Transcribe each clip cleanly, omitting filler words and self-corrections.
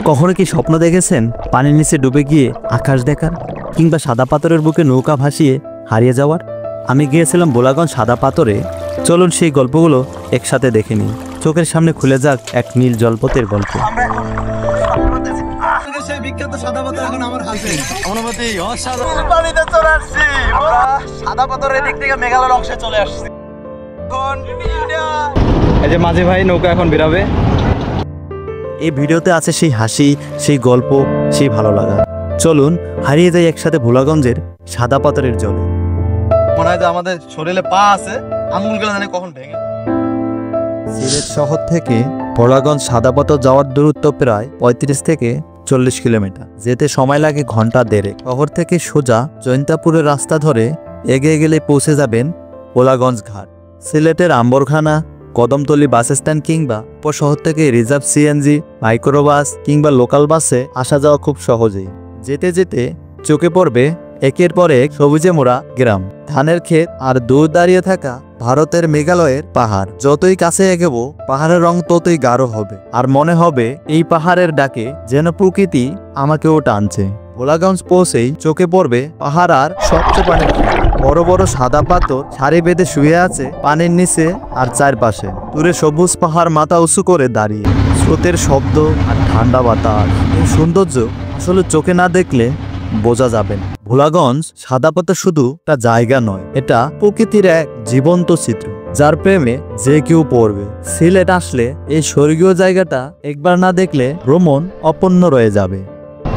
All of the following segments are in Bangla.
কখনো কি স্বপ্ন দেখেছেন পানির নিচে ডুবে গিয়ে আকাশ দেখার, কিংবা সাদা পাথরের বুকে নৌকা ভাসিয়ে হারিয়ে যাওয়ার? আমি গিয়েছিলাম ভোলাগঞ্জ সাদা পাথরে। চলুন সেই গল্পগুলো একসাথে দেখে নিই। চোখের সামনে খুলে যাক এক নীল জলপথের গল্প। এই যে মাঝি ভাই নৌকা এখন বেরাবে। এই ভিডিওতে আছে সেই হাসি, সেই গল্প, সেই ভালো লাগা। চলুন হারিয়ে যাই একসাথে ভোলাগঞ্জের সাদা পাথরের জলে। মনে হয় যে আমাদের শরীরে পা আছে, আঙুলগুলো জানি কখন ভেঙে। সিলেট শহর থেকে ভোলাগঞ্জ সাদা পাথর যাওয়ার দূরত্ব প্রায় 35 থেকে 40 কিলোমিটার। যেতে সময় লাগে ঘন্টা দেড়েক। শহর থেকে সোজা জৈন্তাপুরের রাস্তা ধরে এগিয়ে গেলে পৌঁছে যাবেন ভোলাগঞ্জ ঘাট। সিলেটের আম্বরখানা, কদমতলী বাস স্ট্যান্ড কিংবা উপশহর থেকে রিজার্ভ সিএনজি, মাইক্রোবাস কিংবা লোকাল বাসে আসা যাওয়া খুব সহজেই। যেতে যেতে চোখে পড়বে একের পর এক সবুজে মোড়া গ্রাম, ধানের ক্ষেত আর দূর দাঁড়িয়ে থাকা ভারতের মেঘালয়ের পাহাড়। যতই কাছে এগোবো পাহাড়ের রং ততই গাঢ় হবে, আর মনে হবে এই পাহাড়ের ডাকে যেন প্রকৃতি আমাকেও টানছে। ভোলাগঞ্জ পৌঁছেই চোখে পড়বে পাহাড় আর সবচেয়ে পানির বড় বড় সাদা পাথর সারি বেঁধে শুয়ে আছে পানির নিচে, আর চারপাশে দূরে সবুজ পাহাড় মাথা উঁচু করে দাঁড়িয়ে। স্রোতের শব্দ আর ঠান্ডা বাতাস, এই সৌন্দর্য আসলে চোখে না দেখলে বোঝা যাবে না। ভোলাগঞ্জ সাদা পাথর শুধু একটা জায়গা নয়, এটা প্রকৃতির এক জীবন্ত চিত্র, যার প্রেমে যে কেউ পড়বে। সিলেট আসলে এই স্বর্গীয় জায়গাটা একবার না দেখলে ভ্রমণ অপূর্ণ রয়ে যাবে।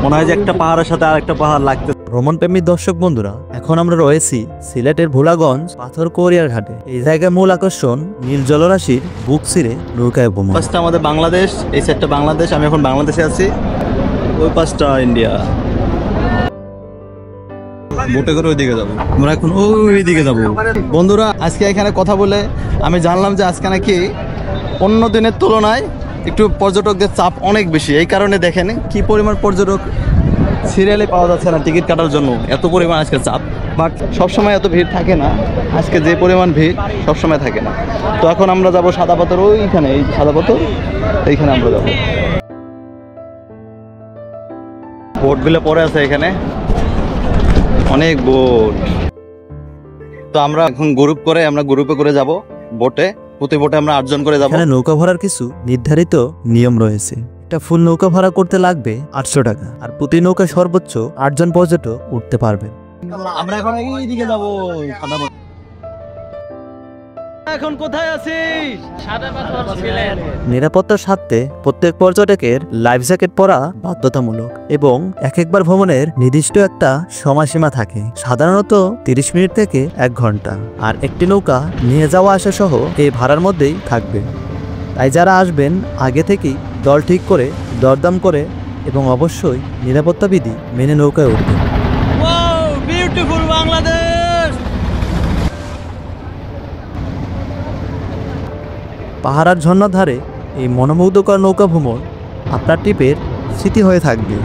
মনে হয় যে একটা পাহাড়ের সাথে আরেকটা পাহাড় লাগতে। ভ্রমণ প্রেমী দর্শক বন্ধুরা, এখন আমরা রয়েছি সিলেটের ভোলাগঞ্জ পাথর কোরিয়ার ঘাটে। এই জায়গার মূল আকর্ষণ নীল জলরাশির বুক ছিঁড়ে নৌকায় ভ্রমণ। পাশটা আমাদের বাংলাদেশ, এই সাইডটা বাংলাদেশ, আমি এখন বাংলাদেশে আছি, ওই পাশটা ইন্ডিয়া। বোটে করে ওইদিকে যাবো, আমরা এখন ওইদিকে যাবো। বন্ধুরা, আজকে এখানে কথা বলে আমি জানলাম যে আজকে নাকি অন্য দিনের তুলনায় একটু পর্যটকদের চাপ অনেক বেশি। এই কারণে দেখেন কি পরিমাণ পর্যটক সিরিয়ালে পাওয়া যাচ্ছে না টিকিট কাটার জন্য, এত পরিমাণ আজকে চাপ। বাট সবসময় এত ভিড় থাকে না, আজকে যে পরিমাণ ভিড় সবসময় থাকে না। তো এখন আমরা যাব সাদা পাথর, ওইখানে এই সাদা পাথর এইখানে আমরা যাব। বোটগুলো পরে আছে এখানে, অনেক বোট। তো আমরা এখন গ্রুপে করে যাব বোটে। প্রতি বোটে আমরা 8 জন করে যাব। এখানে নৌকা ভাড়ার কিছু নির্ধারিত নিয়ম রয়েছে। একটা ফুল নৌকা ভাড়া করতে লাগবে 800 টাকা, আর প্রতি নৌকা সর্বোচ্চ 8 জন পর্যটক উঠতে পারবেন। আমরা এখন এইদিকে যাব সাদা পাথর। এখন কোথায় আছি? সাদা পাথর সিলেট। নিরাপত্তার স্বার্থে প্রত্যেক পর্যটকের লাইফ জ্যাকেট পরা বাধ্যতামূলক, এবং একবার ভ্রমণের নির্দিষ্ট একটা সময়সীমা থাকে, সাধারণত 30 মিনিট থেকে 1 ঘন্টা। আর একটি নৌকা নিয়ে যাওয়া আসা সহ এই ভাড়ার মধ্যেই থাকবে। তাই যারা আসবেন আগে থেকেই দল ঠিক করে, দরদাম করে এবং অবশ্যই নিরাপত্তা বিধি মেনে নৌকায় উঠবেন। Wow, beautiful Bangladesh. পাহাড়ার ঝর্ণার ধারে এই মনোমুগ্ধকর নৌকা ভ্রমণ আপনার ট্রিপের স্মৃতি হয়ে থাকবে।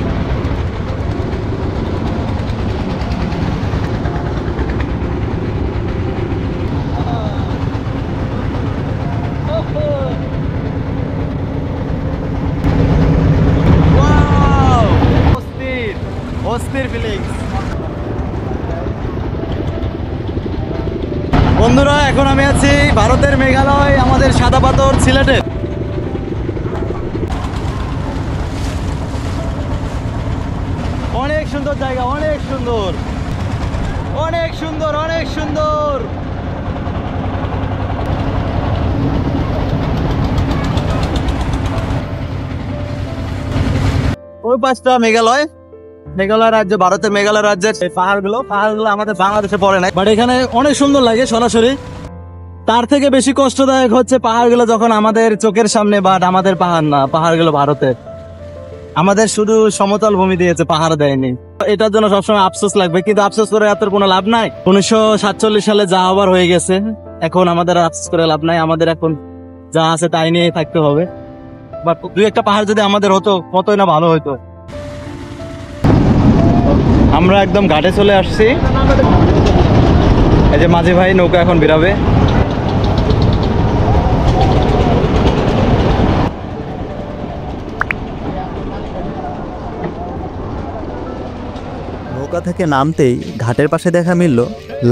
বন্ধুরা, এখন আমি আছি ভারতের মেঘালয়, আমাদের সাদা পাথর সিলেটে। অনেক সুন্দর জায়গা, অনেক সুন্দর, অনেক সুন্দর, অনেক সুন্দর। ওই পাশটা মেঘালয় রাজ্য, ভারতের মেঘালয় রাজ্যের এই পাহাড়গুলো আমাদের বাংলাদেশে পড়ে নাই, বাট এখানে অনেক সুন্দর লাগে সরাসরি। তার থেকে বেশি কষ্টদায়ক হচ্ছে পাহাড়গুলো যখন আমাদের চোখের সামনে, বাট আমাদের পাহাড় না, পাহাড়গুলো ভারতের। আমাদের শুধু সমতল ভূমি দিয়েছে, পাহাড় দেয়নি। এটার জন্য সবসময় আফসোস লাগবে, কিন্তু আফসোস করে এত কোনো লাভ নাই। 1947 সালে যা হবার হয়ে গেছে, এখন আমাদের আফসোস করে লাভ নাই। আমাদের এখন যা আছে তাই নিয়ে থাকতে হবে। বাট 2-1টা পাহাড় যদি আমাদের হতো, কতই না ভালো হতো। আমরা একদম ঘাটে চলে আসছি। এই যে মাঝি ভাই নৌকা এখন বেরাবে। নৌকা থেকে নামতেই ঘাটের পাশে দেখা মিলল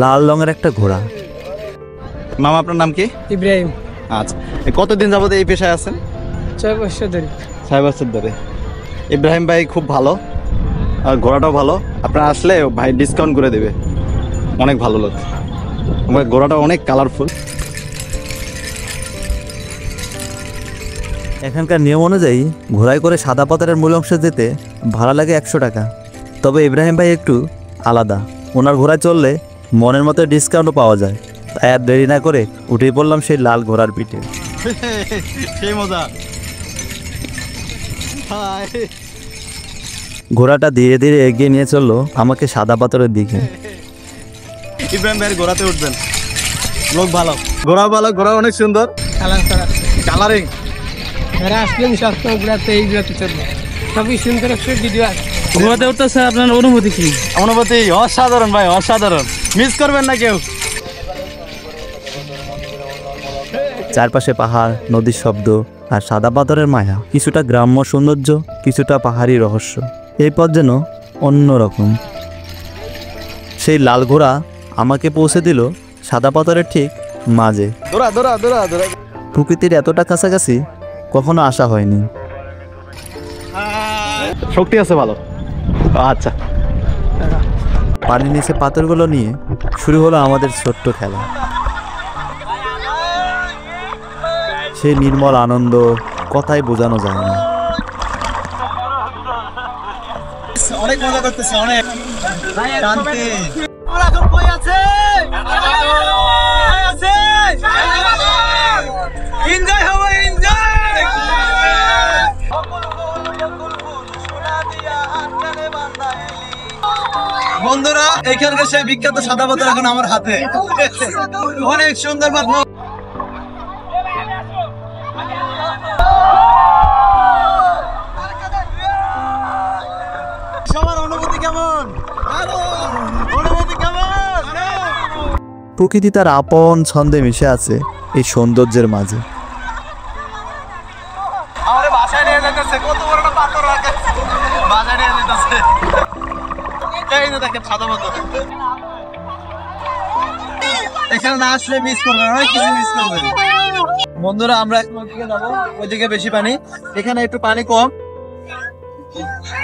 লাল রঙের একটা ঘোড়া। মামা আপনার নাম কি? ইব্রাহিম। আচ্ছা, কতদিন যাবত এই পেশায় আছেন? 6 বছর ধরে। 6 বছর ধরে। ইব্রাহিম ভাই খুব ভালো, আর ঘোড়াটাও ভালো। আপনারা আসলে ভাই ডিসকাউন্ট করে দেবে, অনেক ভালো লোক। আমার ঘোড়াটা অনেক কালারফুল। এখানকার নিয়ম অনুযায়ী ঘোড়ায় করে সাদা পাথরের মূল অংশে যেতে ভাড়া লাগে 100 টাকা। তবে ইব্রাহিম ভাই একটু আলাদা, ওনার ঘোড়ায় চললে মনের মতো ডিসকাউন্টও পাওয়া যায়। তাই আর দেরি না করে উঠেই পড়লাম সেই লাল ঘোড়ার পিঠে। সেই মজা। ঘোড়াটা ধীরে ধীরে এগিয়ে নিয়ে চললো আমাকে সাদা পাথরের দিকে। ইব্রাহিম ভাইয়ের ঘোড়াতে উঠবেন, লোক ভালো, ঘোড়া ভালো, ঘোড়া অনেক সুন্দর কালারিং। এরা আসলেন সবসময় ঘোরাতে, এই ঘোরাতে চলবে, সবই সুন্দর একটা ভিডিও আছে। ঘোরাতে উঠতেছে, আপনার অনুভূতি কি? অনুভূতি অসাধারণ ভাই, অসাধারণ, মিস করবেন না কেউ। চারপাশে পাহাড়, নদীর শব্দ আর সাদা পাথরের মায়া, কিছুটা গ্রাম্য সৌন্দর্য, কিছুটা পাহাড়ি রহস্য। এই পথ যেন অন্যরকম। সেই লাল ঘোড়া আমাকে পৌঁছে দিল সাদা পাথরের ঠিক মাঝে। দৌড়া দৌড়া দৌড়া দৌড়া। প্রকৃতির এতটা কাছাকাছি কখনো আসা হয়নি। শক্তি আছে ভালো। আচ্ছা, পানির নিচে পাথরগুলো নিয়ে শুরু হলো আমাদের ছোট্ট খেলা। সেই নির্মল আনন্দ কথায় বোঝানো যায় না। অনেক মজা করতেছে, অনেক শান্তি। এনজয় হবে, এনজয়। বন্ধুরা, এখানকার সেই বিখ্যাত সাদা পাথর এখন আমার হাতে, অনেক সুন্দর পাথর। সবার অনুভূতি কেমন? অনুভূতি কেমন? প্রকৃতি তার আপন ছন্দে মিশে আছে এই সৌন্দর্যের মাঝে। আমারে বাসায় নিয়ে যেতেছে, কত বড় একটা পাথর রাখছে, বাসায় নিয়ে যেতেছে। এই যে দেখেন সাদা পাথর। এখানে না আসলে মিস করবেন, অনেক কিছু মিস করবেন। বন্ধুরা, আমরা এখন ওইদিকে যাবো, ওইদিকে বেশি পানি, এখানে একটু পানি কম।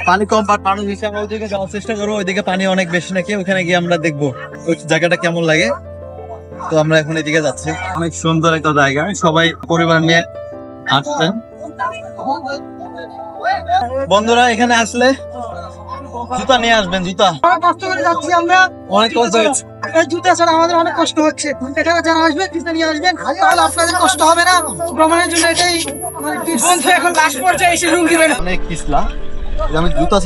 পানি কম, বাট মানুষ হিসাবে ওইদিকে যাওয়ার চেষ্টা করবো। ওইদিকে পানি অনেক বেশি নাকি, ওখানে গিয়ে আমরা দেখবো ওই জায়গাটা কেমন লাগে। তো আমরা এখন এদিকে যাচ্ছি। অনেক সুন্দর একটা জায়গা, সবাই পরিবার নিয়ে আসছেন। বন্ধুরা, এখানে আসলে জুতা নিয়ে আসবেন, জুতা। কষ্ট করে যাচ্ছি আমরা, অনেক কষ্ট হচ্ছে। এই জুতা ছাড়া আমাদের অনেক কষ্ট হচ্ছে। এখানে যারা আসবে জুতা নিয়ে আসবেন, তাহলে আপনাদের কষ্ট হবে না। ভ্রমণের জন্য এটাই বন্ধু। এখন লাস্ট পর্যায়ে এসে রুম দিবেন। অনেক পিছলা, আমি জুতা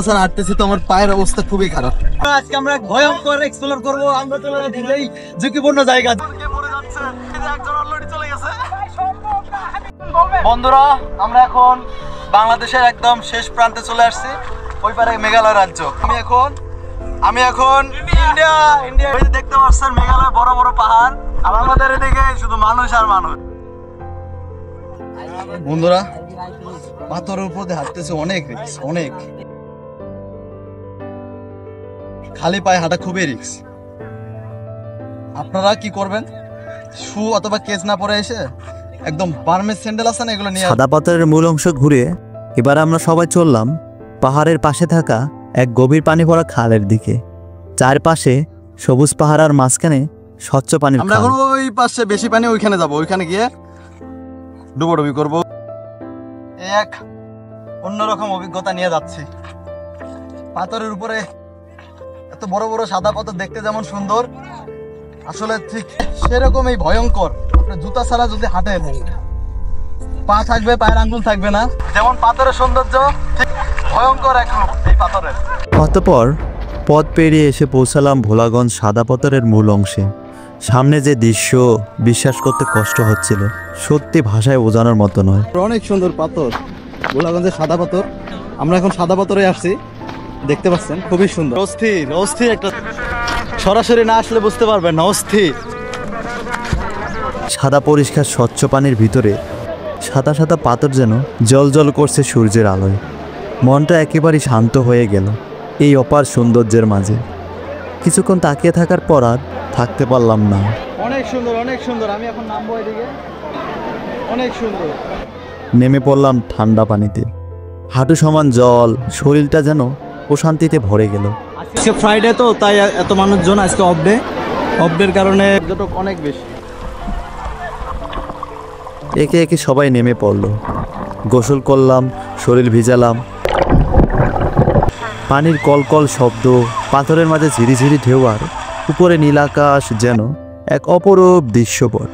ছাড়া হাঁটতেছি, তো আমার পায়ের অবস্থা খুবই খারাপ। আজকে আমরা ভয়ঙ্কর এক্সপ্লোর করবো। আমরা চলে যাচ্ছি এই ঝুঁকিপূর্ণ জায়গা। বন্ধুরা, আমরা এখন বাংলাদেশের একদম শেষ প্রান্তে চলে আসছি, ওই পারে মেঘালয় রাজ্য। আমি এখন ইন্ডিয়া দেখতে পাচ্ছেন, মেঘালয় বড় বড় পাহাড়, আর আমাদের এদিকে শুধু মানুষ আর মানুষ। বন্ধুরা, পাথরের উপর দিয়ে হাঁটতেছে, অনেক রিস্ক, অনেক। খালি পায়ে হাঁটা খুবই রিস্ক। আপনারা কি করবেন? শু অথবা কেস না পরে এসে একদম বার্মেজ স্যান্ডেল আছে না, এগুলো নিয়ে সাদা পাথরের মূল অংশ ঘুরে এবার আমরা সবাই চললাম পাহাড়ের পাশে থাকা এক গভীর পানি ভরা খালের দিকে। চারপাশে সবুজ পাহাড় আর মাঝখানে স্বচ্ছ পানির আমরা খাল। এখন ওই পাশে বেশি পানি, ওইখানে যাব, ওইখানে গিয়ে ডুবোডুবি করবো। এক অন্যরকম অভিজ্ঞতা নিয়ে যাচ্ছি। পাথরের উপরে এত বড় বড় সাদা পাথর দেখতে যেমন সুন্দর, আসলে ঠিক সেরকমই ভয়ঙ্কর। আপনি জুতা ছাড়া যদি হাঁটেন, পা থাকবে, পায়ের আঙ্গুল থাকবে না। যেমন পাথরের সৌন্দর্য, ঠিক ভয়ঙ্কর এক রূপ এই পাথরের। অতঃপর পথ পেরিয়ে এসে পৌঁছালাম ভোলাগঞ্জ সাদা পাথরের মূল অংশে। সামনে যে দৃশ্য বিশ্বাস করতে কষ্ট হচ্ছিল, সত্যি ভাষায় বোঝানোর মতো নয়। অনেক সুন্দর পাথর, ভোলাগঞ্জের সাদা পাথর। আমরা এখন সাদা পাথরে আসছি, দেখতে পাচ্ছেন, খুবই সুন্দর। অস্থির অস্থির একটা, সরাসরি না আসলে বুঝতে পারবেন না, অস্থির। সাদা পরিষ্কার স্বচ্ছ পানির ভিতরে সাদা সাদা পাথর যেন জল জল করছে সূর্যের আলোয়। মনটা একেবারে শান্ত হয়ে গেল। এই অপার সৌন্দর্যের মাঝে। কিছুক্ষণ তাকিয়ে থাকার পর আর থাকতে পারলাম না। অনেক সুন্দর, অনেক সুন্দর। আমি এখন নামবো এদিকে। অনেক সুন্দর। নেমে পড়লাম ঠান্ডা পানিতে। হাঁটু সমান জল, শরীরটা যেন প্রশান্তিতে ভরে গেল। আজকে ফ্রাইডে তো, তাই এত মানুষজন। আজকে অফ ডে, অফ ডের কারণে পর্যটক অনেক বেশি। একে একে সবাই নেমে পড়ল। গোসল করলাম, শরীর ভিজালাম। পানির কলকল শব্দ, পাথরের মাঝে ঝিরিঝিরি ঢেউ, আর উপরে নীল আকাশ যেন এক অপরূপ দৃশ্যপট।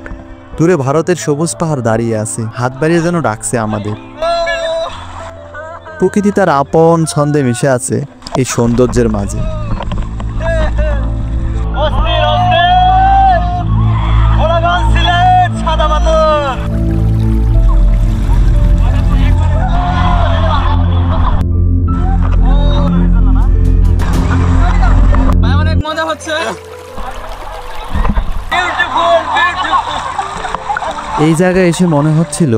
দূরে ভারতের সবুজ পাহাড় দাঁড়িয়ে আছে, হাত বাড়িয়ে যেন ডাকছে আমাদের। প্রকৃতি তার আপন ছন্দে মিশে আছে এই সৌন্দর্যের মাঝে। অনেক মজা হচ্ছে। এই জায়গায় এসে মনে হচ্ছিল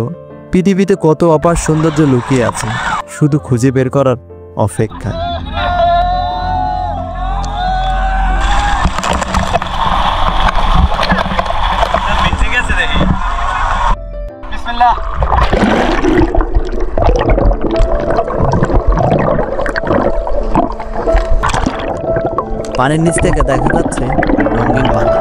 পৃথিবীতে কত অপার সৌন্দর্য লুকিয়ে আছে, শুধু খুঁজে বের করার অপেক্ষা। পানির নিচ থেকে দেখা যাচ্ছে রঙিন পাতা।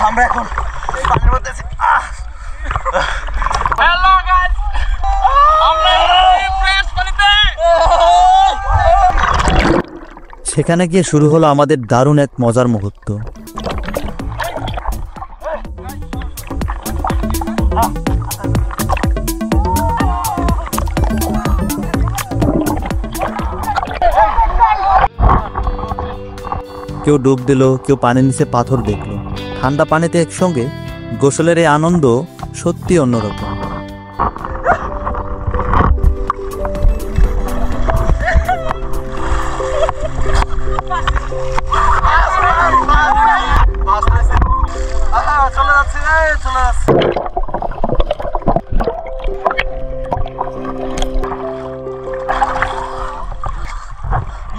আমরা এখন পানির মধ্যে আছি। হ্যালো গাইস, আমরা ফ্রেশ পানিতে। সেখানে গিয়ে শুরু হলো আমাদের দারুণ এক মজার মুহূর্ত। কেউ ডুব দিল, কেউ পানির নিচে পাথর দেখলো। ঠান্ডা পানিতে একসঙ্গে গোসলের এই আনন্দ সত্যি অন্যরকম।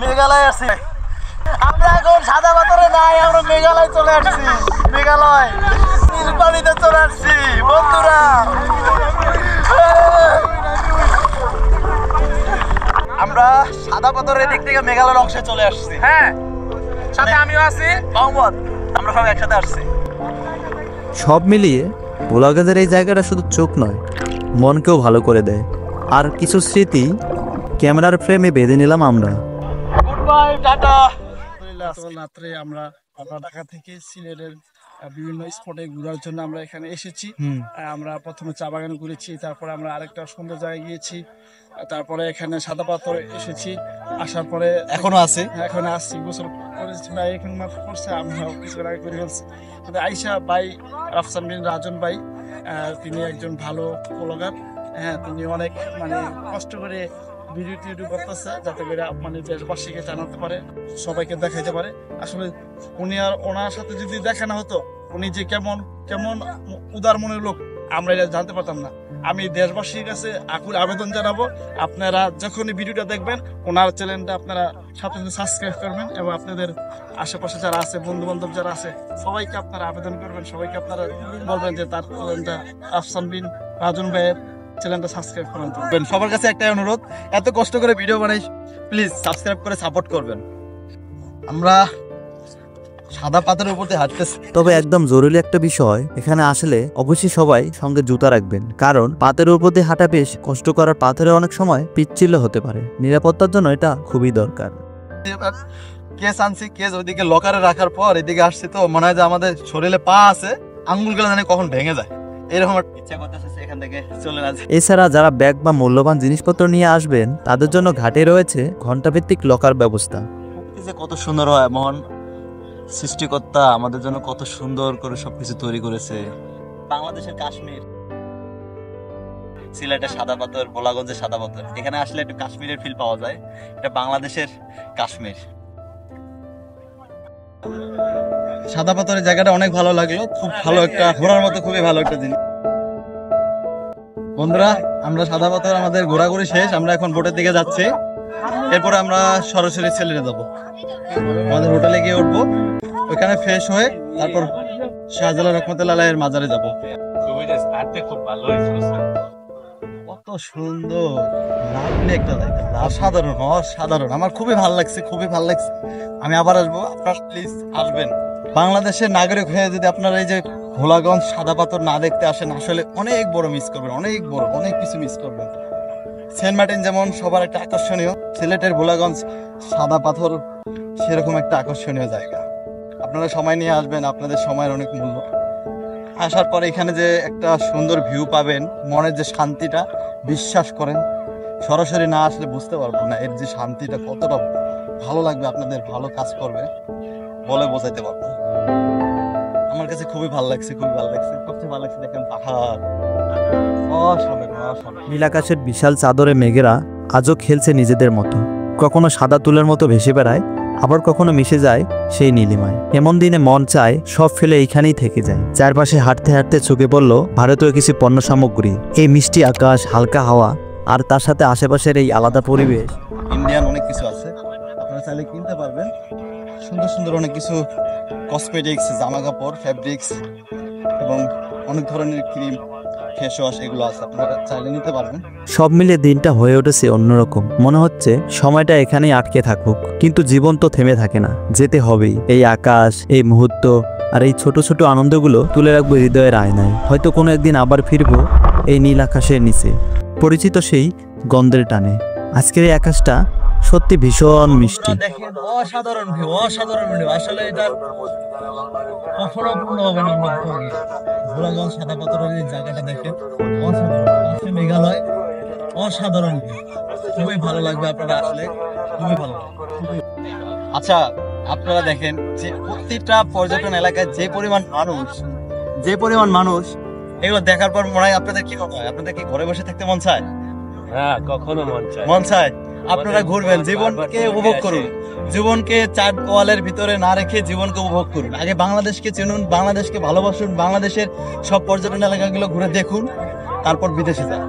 মেঘালয় আছি আমরা এখন। সাদা পাথরে নাই, আমরা মেঘালয় চলে আসছি। মেঘালয় নীলপানিতে চলে আসছি বন্ধুরা। আমরা সাদা পাথরের দিক থেকে মেঘালয়ের অংশে চলে আসছি। হ্যাঁ, সাথে আমিও আছি, মোহাম্মদ। আমরা সব একসাথে আসছি। সব মিলিয়ে ভোলাগঞ্জের এই জায়গাটা শুধু চোখ নয়, মনকেও ভালো করে দেয়। আর কিছু স্মৃতি ক্যামেরার ফ্রেমে বেঁধে নিলাম আমরা। Good bye, tata. রাত্রে আমরা ঢাকা থেকে সিলেটের বিভিন্ন স্পটে ঘোরার জন্য আমরা এখানে এসেছি। আমরা প্রথমে চা বাগান ঘুরেছি, তারপরে আমরা আরেকটা সুন্দর জায়গায় গিয়েছি, তারপরে এখানে সাদা পাথর এসেছি। আসার পরে এখনো আছে, এখন আসছি, গোসল করেছি ভাই, এখন মাত্র করছে, আমরা কিছুক্ষণ আগে করে ফেলছি। আইসা ভাই, রাফসান বিন রাজন ভাই, তিনি একজন ভালো ব্লগার। হ্যাঁ, তিনি অনেক কষ্ট করে ভিডিও টিডিও করতেছে, যাতে করে দেশবাসীকে জানাতে পারে, সবাইকে দেখাইতে পারে। আসলে উনি আর ওনার সাথে যদি দেখা না হতো, উনি যে কেমন কেমন উদার মনের লোক আমরা এটা জানতে পারতাম না। আমি দেশবাসীর কাছে আকুল আবেদন জানাবো, আপনারা যখনই ভিডিওটা দেখবেন ওনার চ্যানেলটা আপনারা সাথে সাবস্ক্রাইব করবেন, এবং আপনাদের আশেপাশে যারা আছে, বন্ধু বান্ধব যারা আছে, সবাইকে আপনারা আবেদন করবেন, সবাইকে আপনারা বলবেন যে তার চ্যানেলটা রাফসান বিন রাজন ভাইয়ের চ্যানেলটা সাবস্ক্রাইব করবেন। সবার কাছে একটাই অনুরোধ, এত কষ্ট করে ভিডিও বানাই, প্লিজ সাবস্ক্রাইব করে সাপোর্ট করবেন। আমরা সাদা পাথরের উপর দিয়ে হাঁটতেছি। তবে একদম জরুরি একটা বিষয়, এখানে আসলে অবশ্যই সবাই সঙ্গে জুতা রাখবেন, কারণ পাথরের উপর দিয়ে হাঁটা বেশ কষ্ট করার। পাথরে অনেক সময় পিচ্ছিল হতে পারে, নিরাপত্তার জন্য এটা খুবই দরকার। কেস আনছি, কেস ওইদিকে লকারে রাখার পর এদিকে আসছি, তো মনে হয় যে আমাদের শরীরে পা আছে, আঙ্গুলগুলো জানি কখন ভেঙে যায়, এরকম ইচ্ছা করতেছে এখান থেকে চলে আসে। এছাড়া যারা ব্যাগ বা মূল্যবান জিনিসপত্র নিয়ে আসবেন, তাদের জন্য ঘাটে রয়েছে ঘন্টাভিত্তিক লকার ব্যবস্থা। কত সুন্দর হয়, মহান সৃষ্টিকর্তা আমাদের জন্য কত সুন্দর করে সবকিছু তৈরি করেছে। বাংলাদেশের কাশ্মীর, সিলেটের সাদা পাথর, ভোলাগঞ্জের সাদা পাথর, এখানে আসলে একটু কাশ্মীরের ফিল পাওয়া যায়। এটা বাংলাদেশের কাশ্মীর। সাদা পাথরের জায়গাটা অনেক ভালো লাগলো, খুব ভালো একটা ঘোরার মতো, খুবই ভালো একটা জিনিস। বন্ধুরা, আমরা সাদা পাথর আমাদের ঘোরাঘুরি শেষ, আমরা এখন বোটের দিকে যাচ্ছি। এরপরে আমরা সরাসরি সিলেটে যাব। আমাদের হোটেলে গিয়ে উঠবো, ওইখানে ফ্রেশ হয়ে তারপর শাহজালাল রহমতুল্লাহ আলাইহির মাজারে যাব। কত সুন্দর, লাভলি একটা জায়গা, অসাধারণ অসাধারণ। আমার খুবই ভালো লাগছে, খুবই ভালো লাগছে। আমি আবার আসবো, আপনারা প্লিজ আসবেন। বাংলাদেশের নাগরিক হয়ে যদি আপনারা এই যে ভোলাগঞ্জ সাদা পাথর না দেখতে আসেন, আসলে অনেক বড় মিস করবেন, অনেক বড়, অনেক কিছু মিস করবেন। সেন্ট মার্টিন যেমন সবার একটা আকর্ষণীয়, সিলেটের ভোলাগঞ্জ সাদা পাথর সেরকম একটা আকর্ষণীয় জায়গা। আপনারা সময় নিয়ে আসবেন, আপনাদের সময়ের অনেক মূল্য। আসার পরে এখানে যে একটা সুন্দর ভিউ পাবেন, মনের যে শান্তিটা, বিশ্বাস করেন সরাসরি না আসলে বুঝতে পারবো না এর যে শান্তিটা কতটা ভালো লাগবে, আপনাদের ভালো কাজ করবে, বলে বোঝাইতে পারবো। আমার কাছে খুবই ভালো লাগছে, খুবই ভালো লাগছে। সবচেয়ে ভালো লাগছে দেখেন পাহাড়, অসাধারণ অসাধারণ। নীল আকাশের বিশাল চাদরে মেঘেরা আজও খেলছে নিজেদের মতো, কখনো সাদা তুলের মতো ভেসে বেড়ায়, আবার কখনো মিশে যায় সেই নীলিমায়। এমন দিনে মন চায় সব ফেলে এইখানেই থেকে যায়। চারপাশে হাঁটতে হাঁটতে চোখে পড়ল ভারতীয় কিছু পণ্য সামগ্রী, এই মিষ্টি আকাশ, হালকা হাওয়া, আর তার সাথে আশেপাশের এই আলাদা পরিবেশ। ইন্ডিয়ান অনেক কিছু আছে, আপনারা চাইলে কিনতে পারবেন। সুন্দর সুন্দর অনেক কিছু কসমেটিক্স, জামা কাপড়, ফ্যাব্রিক্স এবং অনেক ধরনের ক্রিম, ফেস ওয়াশ এগুলো আছে, আপনারা চাইলে নিতে পারবেন। সব মিলে দিনটা হয়ে উঠেছে অন্যরকম। মনে হচ্ছে সময়টা এখানেই আটকে থাকুক, কিন্তু জীবন তো থেমে থাকে না, যেতে হবেই। এই আকাশ, এই মুহূর্ত আর এই ছোট ছোট আনন্দগুলো তুলে রাখবো হৃদয়ের আয়নায়। হয়তো কোনো একদিন আবার ফিরবো এই নীল আকাশের নিচে, পরিচিত সেই গন্ধের টানে। আজকের এই আকাশটা সত্যি ভীষণ মিষ্টি। দেখেন অসাধারণ ভিউ, অসাধারণ ভিউ। আসলে এটা কখনো পূর্ণ হবে না। ভোলাগঞ্জ সাদা পাথরের এই জায়গাটা দেখেন অসাধারণ, পাশে মেঘালয়, অসাধারণ ভিউ। খুবই ভালো লাগবে আপনারা আসলে, খুবই ভালো লাগবে। আচ্ছা, আপনারা দেখেন যে প্রত্যেকটা পর্যটন এলাকায় যে পরিমাণ মানুষ, এগুলো দেখার পর মনে হয় আপনাদের কি মনে হয়? আপনাদের কি ঘরে বসে থাকতে মন চায়? হ্যাঁ, কখনো মন চায়। আপনারা ঘুরবেন, জীবনকে উপভোগ করুন। জীবনকে চার ওয়ালের ভিতরে না রেখে জীবনকে উপভোগ করুন। আগে বাংলাদেশকে চিনুন, বাংলাদেশকে ভালোবাসুন, বাংলাদেশের সব পর্যটন এলাকাগুলো ঘুরে দেখুন, তারপর বিদেশে যান।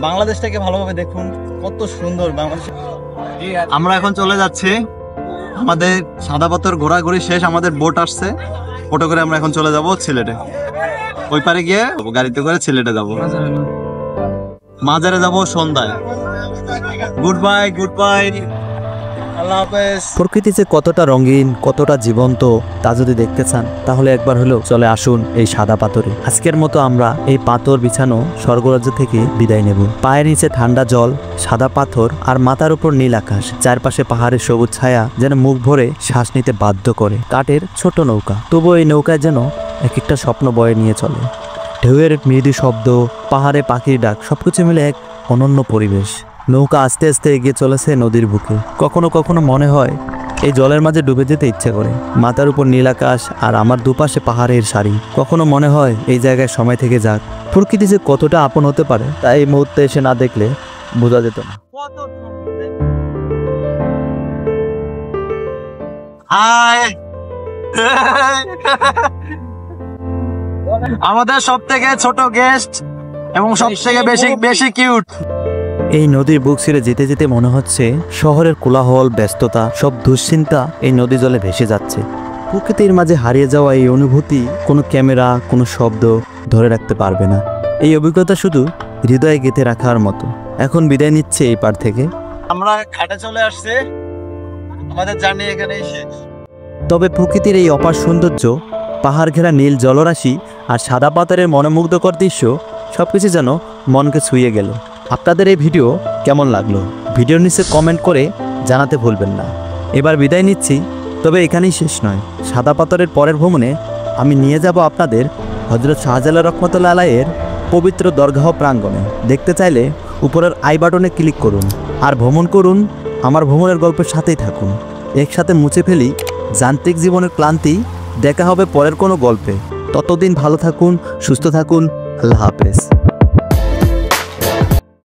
বাংলাদেশটাকে ভালোভাবে দেখুন, কত সুন্দর বাংলাদেশ। আমরা এখন চলে যাচ্ছি, আমাদের সাদা পাথর ঘোরাঘুরি শেষ, আমাদের বোট আসছে, বোটে করে আমরা এখন চলে যাব সিলেটে। ওই পারে গিয়ে গাড়িতে করে সিলেটে যাব, মাজারে যাব সন্ধ্যায়। গুড বাই, গুড বাই, আল্লাহ হাফেজ। প্রকৃতি যে কতটা রঙিন, কতটা জীবন্ত, তা যদি দেখতে চান তাহলে একবার হলেও চলে আসুন এই সাদা পাথরে। আজকের মতো আমরা এই পাথর বিছানো স্বর্গরাজ্য থেকে বিদায় নেব। পায়ের নিচে ঠান্ডা জল, সাদা পাথর আর মাথার উপর নীল আকাশ, চারপাশে পাহাড়ের সবুজ ছায়া যেন মুখ ভরে শ্বাস নিতে বাধ্য করে। কাঠের ছোট নৌকা, তবুও এই নৌকায় যেন এক একটা স্বপ্ন বয়ে নিয়ে চলে। ঢেউয়ের মৃদু শব্দ, পাহাড়ে পাখির ডাক, সবকিছু মিলে এক অনন্য পরিবেশ। নৌকা আস্তে আস্তে এগিয়ে চলেছে নদীর বুকে। কখনো কখনো মনে হয় এই জলের মাঝে ডুবে যেতে ইচ্ছে করে। মাথার উপর নীল আকাশ আর আমার দুপাশে পাহাড়ের সারি। কখনো মনে হয় এই জায়গায় সময় থেকে যাক। প্রকৃতি যে কতটা আপন হতে পারে তা এই মুহূর্তে এসে না দেখলে বোঝা যেত না। আমাদের সব থেকে ছোট গেস্ট এবং সব থেকে বেশি কিউট। এই নদীর বুক ছিঁড়ে যেতে যেতে মনে হচ্ছে শহরের কোলাহল, ব্যস্ততা, সব দুশ্চিন্তা এই নদী জলে ভেসে যাচ্ছে। প্রকৃতির মাঝে হারিয়ে যাওয়া এই অনুভূতি কোনো ক্যামেরা, কোনো শব্দ ধরে রাখতে পারবে না। এই অভিজ্ঞতা শুধু হৃদয়ে গেঁথে রাখার মতো। এখন বিদায় নিচ্ছে এই পার থেকে। আমরা ঘাটে চলে আসছে, আমাদের জার্নি এখানেই শেষ। তবে প্রকৃতির এই অপার সৌন্দর্য, পাহাড় ঘেরা নীল জলরাশি আর সাদা পাথরের মনোমুগ্ধকর দৃশ্য সবকিছু যেন মনকে ছুঁয়ে গেল। আপনাদের এই ভিডিও কেমন লাগলো ভিডিওর নিচে কমেন্ট করে জানাতে ভুলবেন না। এবার বিদায় নিচ্ছি, তবে এখানেই শেষ নয়। সাদা পাথরের পরের ভ্রমণে আমি নিয়ে যাব আপনাদের হযরত শাহজালাল রহমতুল্লাহ আলাইহির পবিত্র দরগাহ প্রাঙ্গণে। দেখতে চাইলে উপরের আই বাটনে ক্লিক করুন আর ভ্রমণ করুন, আমার ভ্রমণের গল্পের সাথেই থাকুন। একসাথে মুছে ফেলি যান্ত্রিক জীবনের ক্লান্তি। দেখা হবে পরের কোনো গল্পে। ততদিন ভালো থাকুন, সুস্থ থাকুন। আল্লাহ হাফেজ।